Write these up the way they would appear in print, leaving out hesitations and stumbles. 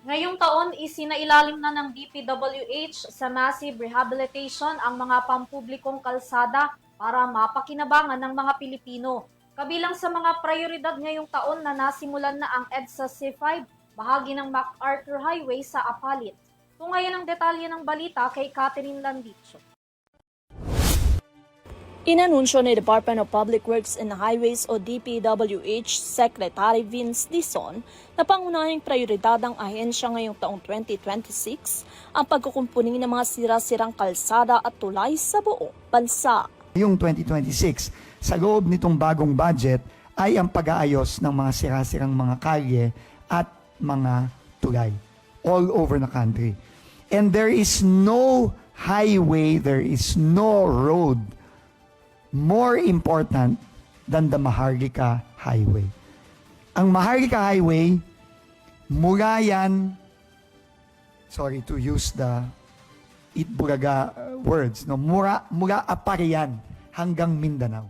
Ngayong taon, isinailalim na ng DPWH sa massive rehabilitation ang mga pampublikong kalsada para mapakinabangan ng mga Pilipino. Kabilang sa mga prioridad ngayong taon na nasimulan na ang EDSA C5, bahagi ng MacArthur Highway sa Apalit. Kung ngayon ang detalye ng balita kay Catherine Landicho. Inanunsyo ni Department of Public Works and Highways o DPWH Secretary Vince Dizon na pangunahing prioridad ng ahensya ngayong taong 2026 ang pagkukumpuni ng mga sira-sirang kalsada at tulay sa buong bansa. Yung 2026, sa loob nitong bagong budget ay ang pag-aayos ng mga sira-sirang mga kalye at mga tulay all over the country. And there is no highway, there is no road more important than the Maharlika Highway. Ang Maharlika Highway, mula yan, sorry to use the Itbulaga words, no? mula Aparian hanggang Mindanao.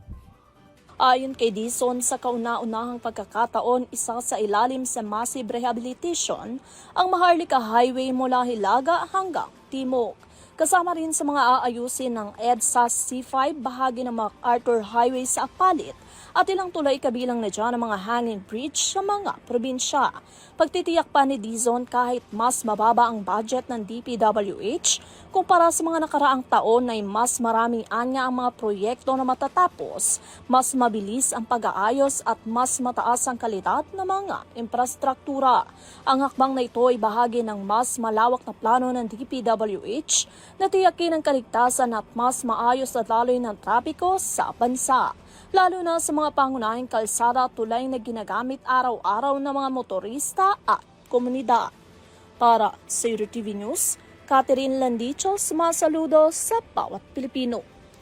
Ayon kay Dizon, sa kauna-unahang pagkakataon, isa sa ilalim sa massive rehabilitation ang Maharlika Highway mula Hilaga hanggang Timog. Kasama rin sa mga aayusin ng EDSA C5, bahagi ng MacArthur Highway sa Apalit at ilang tulay kabilang na dyan ang mga hanging bridge sa mga probinsya. Pagtitiyak pa ni Dizon kahit mas mababa ang budget ng DPWH kumpara sa mga nakaraang taon ay mas maraming anya ang mga proyekto na matatapos, mas mabilis ang pag-aayos at mas mataas ang kalidad ng mga infrastruktura. Ang hakbang na ito ay bahagi ng mas malawak na plano ng DPWH na tiyakin ang kaligtasan at mas maayos at laloy ng trapiko sa bansa, lalo na sa mga pangunahing kalsada at tulay na ginagamit araw-araw ng mga motorista at komunidad. Para sa EuroTV News, Catherine Landicho, sumasaludo sa bawat Pilipino.